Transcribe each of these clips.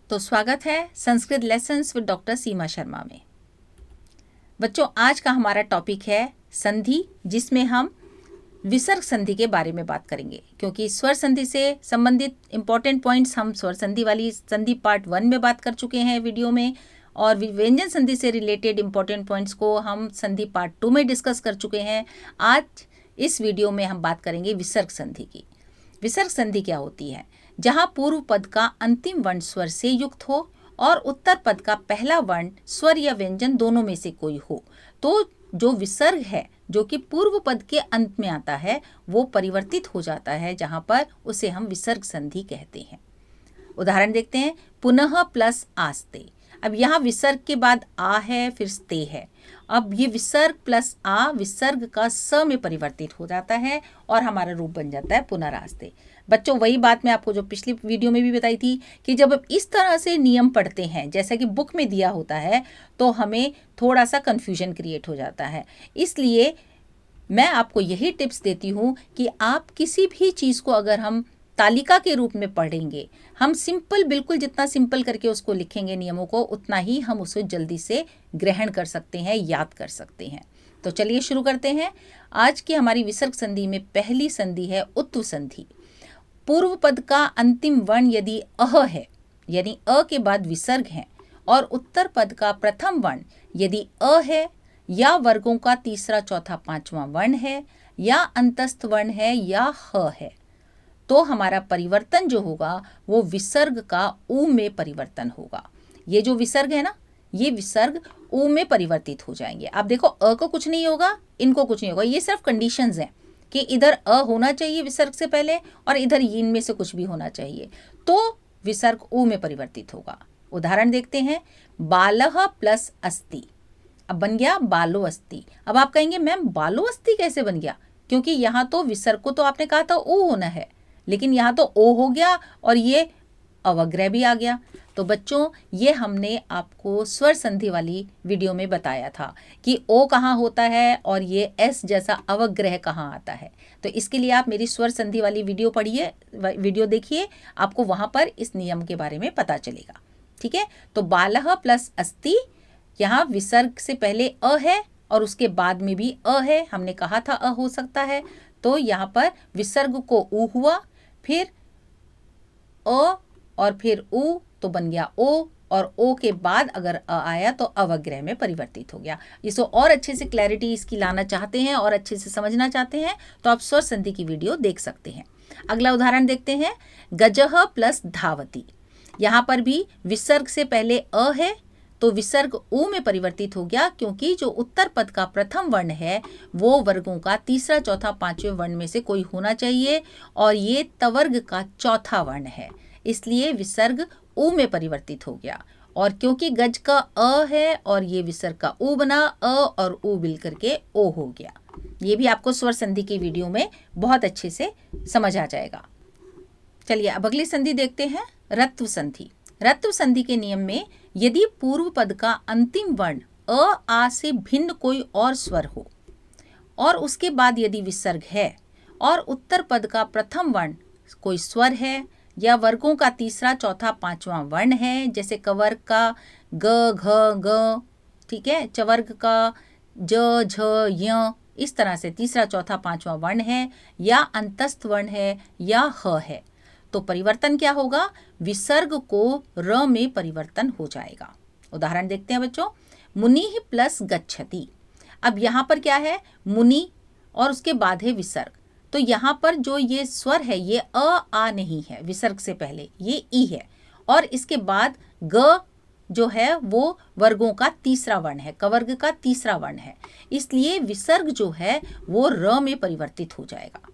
तो स्वागत है संस्कृत लेसन्स विद डॉक्टर सीमा शर्मा में। बच्चों, आज का हमारा टॉपिक है संधि, जिसमें हम विसर्ग संधि के बारे में बात करेंगे, क्योंकि स्वर संधि से संबंधित इंपॉर्टेंट पॉइंट्स हम स्वर संधि वाली संधि पार्ट 1 में बात कर चुके हैं वीडियो में, और व्यंजन संधि से रिलेटेड इंपॉर्टेंट पॉइंट्स को हम संधि पार्ट 2 में डिस्कस कर चुके हैं। आज इस वीडियो में हम बात करेंगे विसर्ग संधि की। विसर्ग संधि क्या होती है? जहां पूर्व पद का अंतिम वर्ण स्वर से युक्त हो और उत्तर पद का पहला वर्ण स्वर या व्यंजन दोनों में से कोई हो, तो जो विसर्ग है जो कि पूर्व पद के अंत में आता है वो परिवर्तित हो जाता है, जहां पर उसे हम विसर्ग संधि कहते हैं। उदाहरण देखते हैं। पुनः प्लस आस्ते। अब यहाँ विसर्ग के बाद आ है, फिर स्ते है। अब ये विसर्ग प्लस आ विसर्ग का स में परिवर्तित हो जाता है और हमारा रूप बन जाता है पुनरास्ते। बच्चों, वही बात मैं आपको जो पिछली वीडियो में भी बताई थी कि जब आप इस तरह से नियम पढ़ते हैं जैसा कि बुक में दिया होता है, तो हमें थोड़ा सा कन्फ्यूजन क्रिएट हो जाता है। इसलिए मैं आपको यही टिप्स देती हूँ कि आप किसी भी चीज़ को अगर हम तालिका के रूप में पढ़ेंगे, हम सिंपल, बिल्कुल जितना सिंपल करके उसको लिखेंगे नियमों को, उतना ही हम उसे जल्दी से ग्रहण कर सकते हैं, याद कर सकते हैं। तो चलिए शुरू करते हैं। आज की हमारी विसर्ग संधि में पहली संधि है उत्तु संधि। पूर्व पद का अंतिम वर्ण यदि अह है, यानी अ के बाद विसर्ग है, और उत्तर पद का प्रथम वर्ण यदि अ है, या वर्गों का तीसरा चौथा पांचवां वर्ण है, या अंतस्थ वर्ण है, या ह है, तो हमारा परिवर्तन जो होगा वो विसर्ग का उ में परिवर्तन होगा। ये जो विसर्ग है ना, ये विसर्ग उ में परिवर्तित हो जाएंगे। आप देखो, अ को कुछ नहीं होगा, इनको कुछ नहीं होगा। ये सिर्फ कंडीशंस हैं कि इधर अ होना चाहिए विसर्ग से पहले और इधर इनमें से कुछ भी होना चाहिए, तो विसर्ग उ में परिवर्तित होगा। उदाहरण देखते हैं। बालह प्लस अस्ति। अब बन गया बालो अस्ति। अब आप कहेंगे मैम बालो अस्ति कैसे बन गया? क्योंकि यहाँ तो विसर्ग को तो आपने कहा था उ होना है, लेकिन यहाँ तो ओ हो गया और ये अवग्रह भी आ गया। तो बच्चों, ये हमने आपको स्वर संधि वाली वीडियो में बताया था कि ओ कहाँ होता है और ये एस जैसा अवग्रह कहाँ आता है। तो इसके लिए आप मेरी स्वर संधि वाली वीडियो पढ़िए, वीडियो देखिए, आपको वहाँ पर इस नियम के बारे में पता चलेगा। ठीक है। तो बालह प्लस अस्ति, यहाँ विसर्ग से पहले अ है और उसके बाद में भी अ है। हमने कहा था अ हो सकता है, तो यहाँ पर विसर्ग को उ हुआ, फिर अ और फिर उ, तो बन गया ओ, और ओ के बाद अगर अ आया तो अवग्रह में परिवर्तित हो गया। इसको और अच्छे से क्लैरिटी इसकी लाना चाहते हैं और अच्छे से समझना चाहते हैं तो आप स्वर संधि की वीडियो देख सकते हैं। अगला उदाहरण देखते हैं। गजह प्लस धावती। यहाँ पर भी विसर्ग से पहले अ है तो विसर्ग उ में परिवर्तित हो गया, क्योंकि जो उत्तर पद का प्रथम वर्ण है वो वर्गों का तीसरा चौथा पांचवें वर्ण में से कोई होना चाहिए, और ये तवर्ग का चौथा वर्ण है, इसलिए विसर्ग उ में परिवर्तित हो गया। और क्योंकि गज का अ है और ये विसर्ग का उ बना, अ और उ मिल करके ओ हो गया। ये भी आपको स्वर संधि की वीडियो में बहुत अच्छे से समझ आ जाएगा। चलिए अब अगली संधि देखते हैं। रत्व संधि। रत्व संधि के नियम में यदि पूर्व पद का अंतिम वर्ण अ आ से भिन्न कोई और स्वर हो और उसके बाद यदि विसर्ग है और उत्तर पद का प्रथम वर्ण कोई स्वर है या वर्गों का तीसरा चौथा पांचवां वर्ण है, जैसे कवर्ग का ग घ ग, ठीक है, चवर्ग का ज झ य, इस तरह से तीसरा चौथा पांचवां वर्ण है, या अंतस्थ वर्ण है, या ह है, तो परिवर्तन क्या होगा? विसर्ग को र में परिवर्तन हो जाएगा। उदाहरण देखते हैं बच्चों। मुनि प्लस गच्छति। अब यहाँ पर क्या है? मुनि और उसके बाद है विसर्ग, तो यहाँ पर जो ये स्वर है ये अ आ नहीं है, विसर्ग से पहले ये ई है, और इसके बाद ग जो है वो वर्गों का तीसरा वर्ण है, कवर्ग का तीसरा वर्ण है, इसलिए विसर्ग जो है वो र में परिवर्तित हो जाएगा।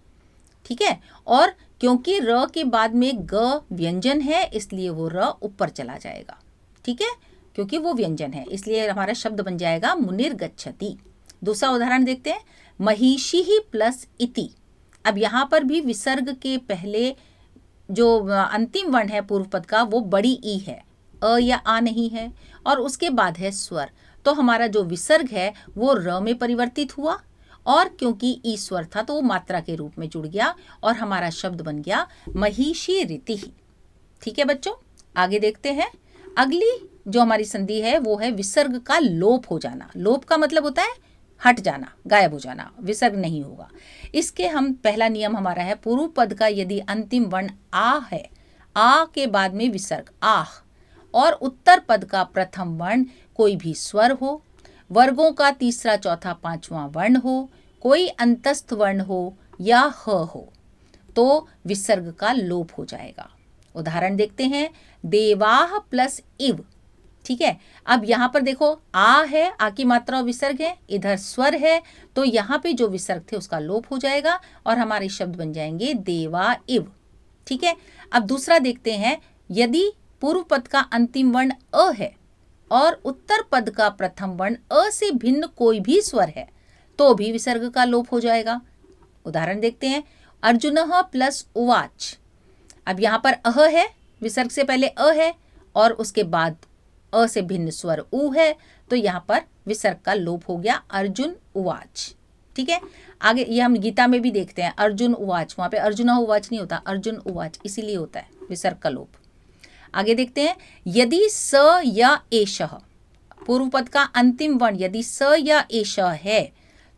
ठीक है। और क्योंकि र के बाद में ग व्यंजन है इसलिए वो र ऊपर चला जाएगा। ठीक है, क्योंकि वो व्यंजन है इसलिए हमारा शब्द बन जाएगा मुनिर गच्छति। दूसरा उदाहरण देखते हैं। महिषी ही प्लस इति। अब यहाँ पर भी विसर्ग के पहले जो अंतिम वर्ण है पूर्व पद का वो बड़ी ई है, अ या आ नहीं है, और उसके बाद है स्वर, तो हमारा जो विसर्ग है वो र में परिवर्तित हुआ, और क्योंकि ई स्वर था तो वो मात्रा के रूप में जुड़ गया और हमारा शब्द बन गया महिषी रीति। ठीक है बच्चों, आगे देखते हैं। अगली जो हमारी संधि है वो है विसर्ग का लोप हो जाना। लोप का मतलब होता है हट जाना, गायब हो जाना, विसर्ग नहीं होगा। इसके हम पहला नियम हमारा है, पूर्व पद का यदि अंतिम वर्ण आ है, आ के बाद में विसर्ग आह, और उत्तर पद का प्रथम वर्ण कोई भी स्वर हो, वर्गों का तीसरा चौथा पांचवा वर्ण हो, कोई अंतस्थ वर्ण हो या ह हो, तो विसर्ग का लोप हो जाएगा। उदाहरण देखते हैं, देवाह प्लस इव। ठीक है, अब यहाँ पर देखो आ है, आ की मात्रा और विसर्ग है, इधर स्वर है, तो यहाँ पे जो विसर्ग थे उसका लोप हो जाएगा और हमारे शब्द बन जाएंगे देवा इव। ठीक है, अब दूसरा देखते हैं, यदि पूर्व पद का अंतिम वर्ण अ है और उत्तर पद का प्रथम वर्ण अ से भिन्न कोई भी स्वर है तो भी विसर्ग का लोप हो जाएगा। उदाहरण देखते हैं, अर्जुनः प्लस उवाच। अब यहाँ पर अह है, विसर्ग से पहले अ है और उसके बाद अ से भिन्न स्वर उ है, तो यहाँ पर विसर्ग का लोप हो गया, अर्जुन उवाच। ठीक है, आगे ये हम गीता में भी देखते हैं, अर्जुन उवाच, वहाँ पे अर्जुनः उवाच नहीं होता, अर्जुन उवाच, इसीलिए होता है विसर्ग का लोप। आगे देखते हैं, यदि स या एषः, पूर्व पद का अंतिम वर्ण यदि स या एषः है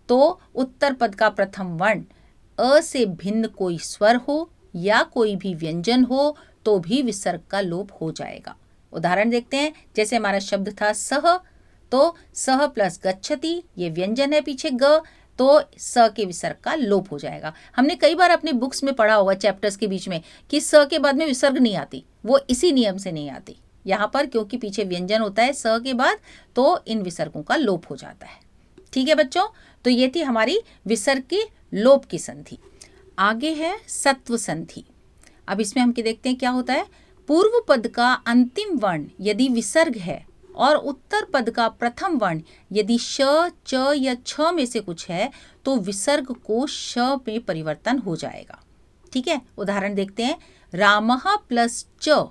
तो उत्तर पद का प्रथम वर्ण अ से भिन्न कोई स्वर हो या कोई भी व्यंजन हो तो भी विसर्ग का लोप हो जाएगा। उदाहरण देखते हैं, जैसे हमारा शब्द था सह, तो सह प्लस गच्छति, ये व्यंजन है पीछे ग, तो स के विसर्ग का लोप हो जाएगा। हमने कई बार अपने बुक्स में पढ़ा होगा चैप्टर्स के बीच में कि स के बाद में विसर्ग नहीं आती, वो इसी नियम से नहीं आती। यहाँ पर क्योंकि पीछे व्यंजन होता है स के बाद, तो इन विसर्गों का लोप हो जाता है। ठीक है बच्चों, तो ये थी हमारी विसर्ग की लोप की संधि। आगे है सत्व संधि। अब इसमें हम देखते हैं क्या होता है, पूर्व पद का अंतिम वर्ण यदि विसर्ग है और उत्तर पद का प्रथम वर्ण यदि श, च या छ में से कुछ है तो विसर्ग को श में परिवर्तन हो जाएगा। ठीक है, उदाहरण देखते हैं, रामः प्लस च।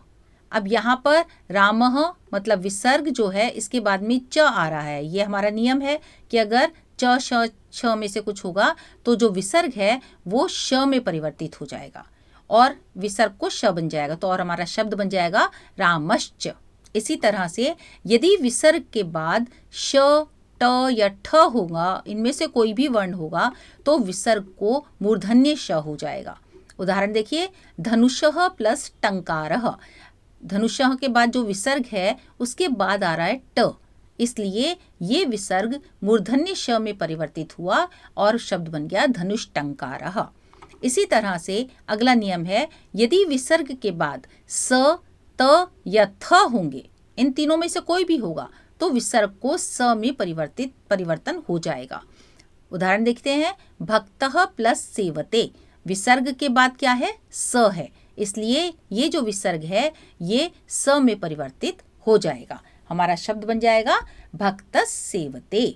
अब यहाँ पर रामः मतलब विसर्ग जो है इसके बाद में च आ रहा है, ये हमारा नियम है कि अगर च श छ में से कुछ होगा तो जो विसर्ग है वो श में परिवर्तित हो जाएगा और विसर्ग को श बन जाएगा, तो और हमारा शब्द बन जाएगा रामश्च। इसी तरह से यदि विसर्ग के बाद श, ट या ठ होगा, इनमें से कोई भी वर्ण होगा, तो विसर्ग को मूर्धन्य श हो जाएगा। उदाहरण देखिए, धनुषः प्लस टंकारः। धनुषः के बाद जो विसर्ग है उसके बाद आ रहा है ट, इसलिए ये विसर्ग मूर्धन्य श में परिवर्तित हुआ और शब्द बन गया धनुष टंकारः। इसी तरह से अगला नियम है, यदि विसर्ग के बाद स, त या थ होंगे, इन तीनों में से कोई भी होगा, तो विसर्ग को स में परिवर्तन हो जाएगा। उदाहरण देखते हैं, भक्तः प्लस सेवते। विसर्ग के बाद क्या है, स है, इसलिए ये जो विसर्ग है ये स में परिवर्तित हो जाएगा, हमारा शब्द बन जाएगा भक्त सेवते।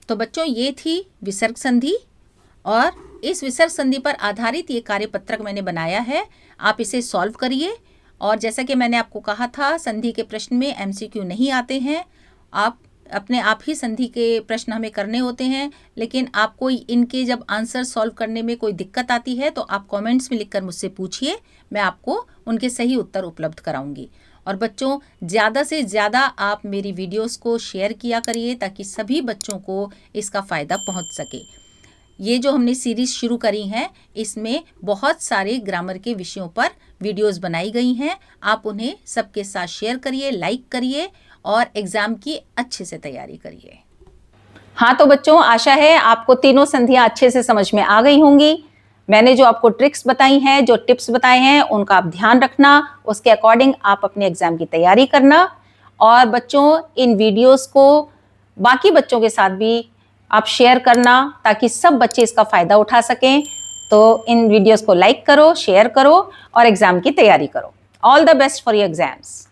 तो बच्चों ये थी विसर्ग संधि और इस विसर्ग संधि पर आधारित ये कार्यपत्रक मैंने बनाया है, आप इसे सॉल्व करिए। और जैसा कि मैंने आपको कहा था, संधि के प्रश्न में एमसीक्यू नहीं आते हैं, आप अपने आप ही संधि के प्रश्न हमें करने होते हैं, लेकिन आपको इनके जब आंसर सॉल्व करने में कोई दिक्कत आती है तो आप कमेंट्स में लिखकर मुझसे पूछिए, मैं आपको उनके सही उत्तर उपलब्ध कराऊंगी। और बच्चों ज़्यादा से ज़्यादा आप मेरी वीडियोस को शेयर किया करिए ताकि सभी बच्चों को इसका फ़ायदा पहुंच सके। ये जो हमने सीरीज़ शुरू करी हैं इसमें बहुत सारे ग्रामर के विषयों पर वीडियोस बनाई गई हैं, आप उन्हें सबके साथ शेयर करिए, लाइक करिए और एग्ज़ाम की अच्छे से तैयारी करिए। हाँ तो बच्चों, आशा है आपको तीनों संधियाँ अच्छे से समझ में आ गई होंगी। मैंने जो आपको ट्रिक्स बताई हैं, जो टिप्स बताए हैं, उनका आप ध्यान रखना, उसके अकॉर्डिंग आप अपने एग्ज़ाम की तैयारी करना। और बच्चों इन वीडियोस को बाकी बच्चों के साथ भी आप शेयर करना ताकि सब बच्चे इसका फ़ायदा उठा सकें। तो इन वीडियोस को लाइक करो, शेयर करो और एग्ज़ाम की तैयारी करो। All the best for your exams.